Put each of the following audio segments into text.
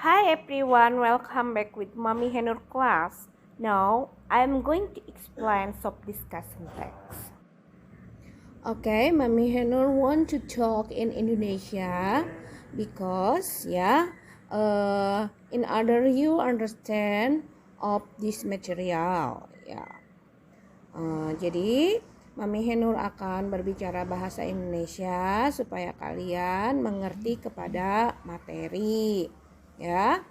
Hi everyone, welcome back with Mommy Henur class. Now, I'm going to explain some discussion text. Okay, Mommy Henur want to talk in Indonesia because in order you understand of this material. Jadi Mami Henur akan berbicara bahasa Indonesia supaya kalian mengerti kepada materi, ya.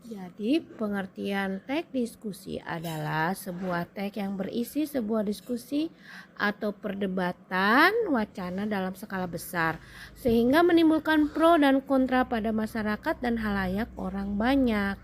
Jadi pengertian teks diskusi adalah sebuah teks yang berisi sebuah diskusi atau perdebatan wacana dalam skala besar sehingga menimbulkan pro dan kontra pada masyarakat dan halayak orang banyak.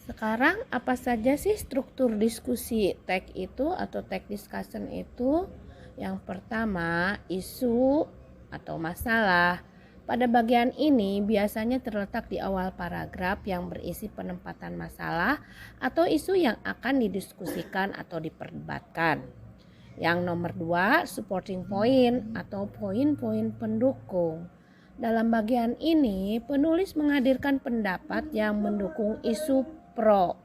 Sekarang apa saja sih struktur diskusi teks itu atau teks discussion itu? Yang pertama, isu atau masalah. Pada bagian ini biasanya terletak di awal paragraf yang berisi penempatan masalah atau isu yang akan didiskusikan atau diperdebatkan. Yang nomor 2, supporting point atau poin-poin pendukung. Dalam bagian ini, penulis menghadirkan pendapat yang mendukung isu pro.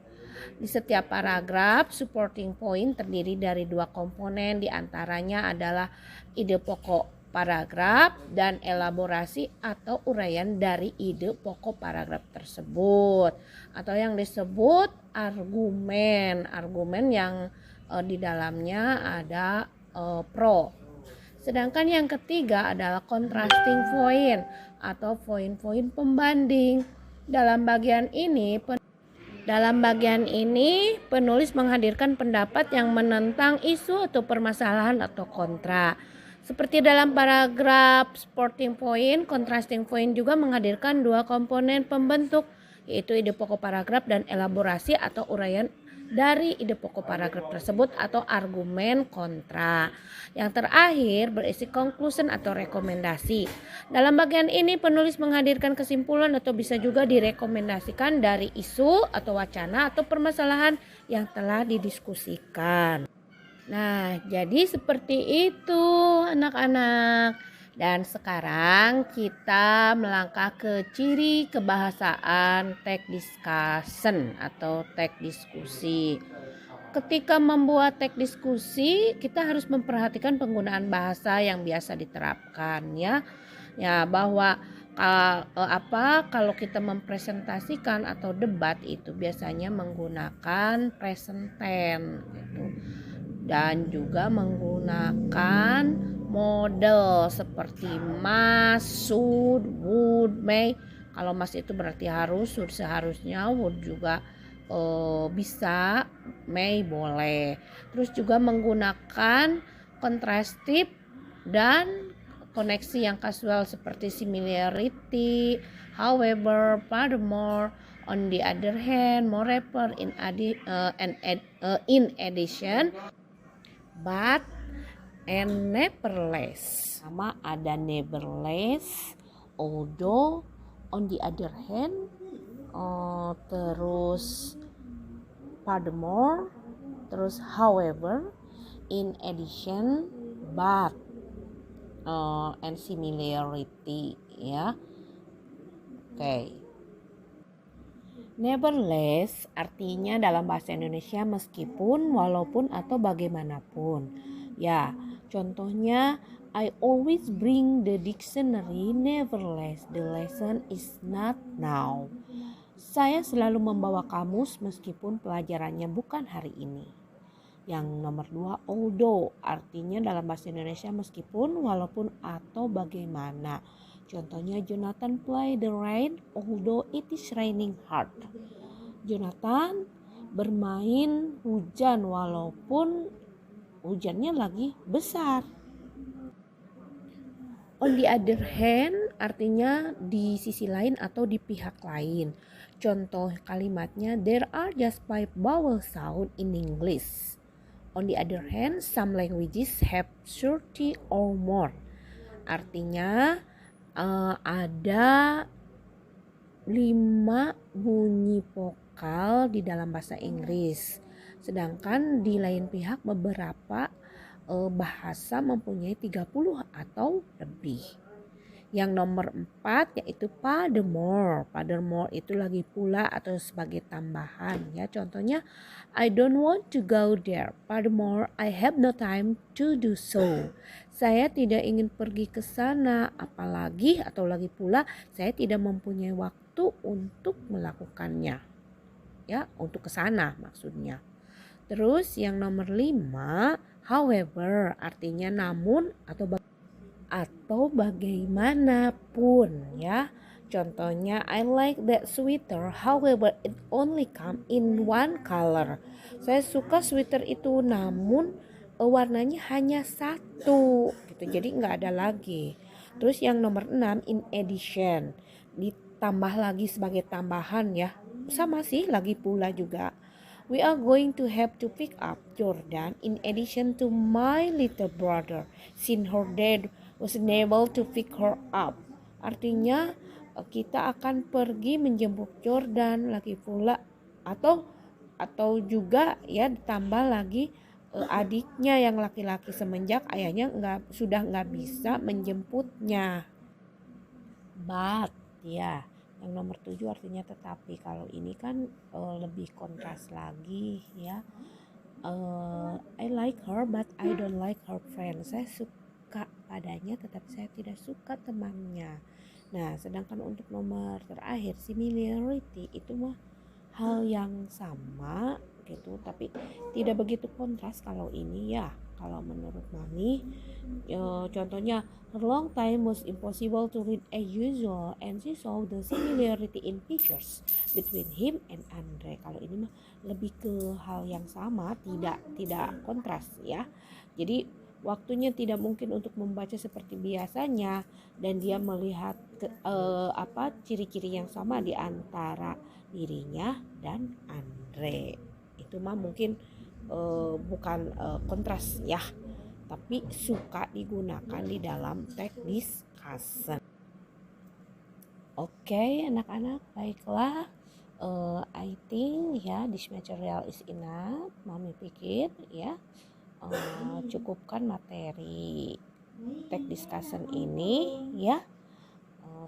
Di setiap paragraf, supporting point terdiri dari 2 komponen, diantaranya adalah ide pokok paragraf dan elaborasi atau uraian dari ide pokok paragraf tersebut, atau yang disebut argumen yang di dalamnya ada pro. Sedangkan yang ketiga adalah contrasting point atau poin-poin pembanding. Dalam bagian ini penulis menghadirkan pendapat yang menentang isu atau permasalahan atau kontra. Seperti dalam paragraf supporting point, contrasting point juga menghadirkan 2 komponen pembentuk, yaitu ide pokok paragraf dan elaborasi atau uraian dari ide pokok paragraf tersebut atau argumen kontra. Yang terakhir berisi conclusion atau rekomendasi. Dalam bagian ini penulis menghadirkan kesimpulan atau bisa juga direkomendasikan dari isu atau wacana atau permasalahan yang telah didiskusikan. Nah, jadi seperti itu anak-anak. Dan sekarang kita melangkah ke ciri kebahasaan teks discussion atau teks diskusi. Ketika membuat teks diskusi, kita harus memperhatikan penggunaan bahasa yang biasa diterapkan ya. Ya, bahwa kalau kita mempresentasikan atau debat itu biasanya menggunakan present tense gitu. Dan juga menggunakan model seperti must, should, would, may. Kalau must itu berarti harus, should seharusnya, would juga bisa, may boleh. Terus juga menggunakan contrastive dan koneksi yang kasual seperti similarity, however, furthermore, on the other hand, moreover, in addition, but, and nevertheless. Sama ada nevertheless, although, on the other hand, terus furthermore, terus however, in addition, but, and similarity ya. Oke. Nevertheless artinya dalam bahasa Indonesia meskipun, walaupun, atau bagaimanapun. Ya, contohnya I always bring the dictionary, nevertheless the lesson is not now. Saya selalu membawa kamus meskipun pelajarannya bukan hari ini. Yang nomor 2, although artinya dalam bahasa Indonesia meskipun, walaupun, atau bagaimana. Contohnya Jonathan play the rain although it is raining hard. Jonathan bermain hujan walaupun hujannya lagi besar. On the other hand artinya di sisi lain atau di pihak lain. Contoh kalimatnya there are just 5 vowel sound in English. On the other hand some languages have 30 or more. Artinya ada 5 bunyi vokal di dalam bahasa Inggris. Sedangkan di lain pihak beberapa bahasa mempunyai 30 atau lebih. Yang nomor 4 yaitu furthermore. Furthermore itu lagi pula atau sebagai tambahan ya. Contohnya I don't want to go there. Furthermore, I have no time to do so. Saya tidak ingin pergi ke sana, apalagi atau lagi pula saya tidak mempunyai waktu untuk melakukannya. Ya, untuk ke sana maksudnya. Terus yang nomor 5, however artinya namun atau bagaimanapun ya. Contohnya I like that sweater however it only come in one color. Saya suka sweater itu namun warnanya hanya satu gitu. Jadi nggak ada lagi. Terus yang nomor 6 in addition. Ditambah lagi sebagai tambahan ya. Sama sih lagi pula juga. We are going to have to pick up Jordan in addition to my little brother since her dad was unable to pick her up. Artinya kita akan pergi menjemput Jordan lagi pula atau juga ya ditambah lagi adiknya yang laki-laki semenjak ayahnya sudah nggak bisa menjemputnya. But ya yang nomor 7 artinya tetapi. Kalau ini kan lebih kontras lagi ya. I like her but I don't like her friend. Saya suka padanya tetapi saya tidak suka temannya. Nah sedangkan untuk nomor terakhir similarity itu mah hal yang sama gitu tapi tidak begitu kontras kalau ini ya. Kalau menurut Mami contohnya her long time was impossible to read as usual and she saw the similarity in features between him and Andre. Kalau ini mah lebih ke hal yang sama, tidak kontras ya. Jadi waktunya tidak mungkin untuk membaca seperti biasanya dan dia melihat ciri-ciri yang sama di antara dirinya dan Andre. Itu mah mungkin bukan kontras ya, tapi suka digunakan di dalam teks discussion. Oke, anak-anak, baiklah. I think ya this material is enough. Mami pikir ya cukupkan materi teks discussion ini ya.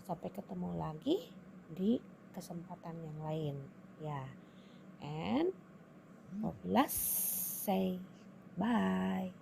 Sampai ketemu lagi di kesempatan yang lain ya. And Populas say bye.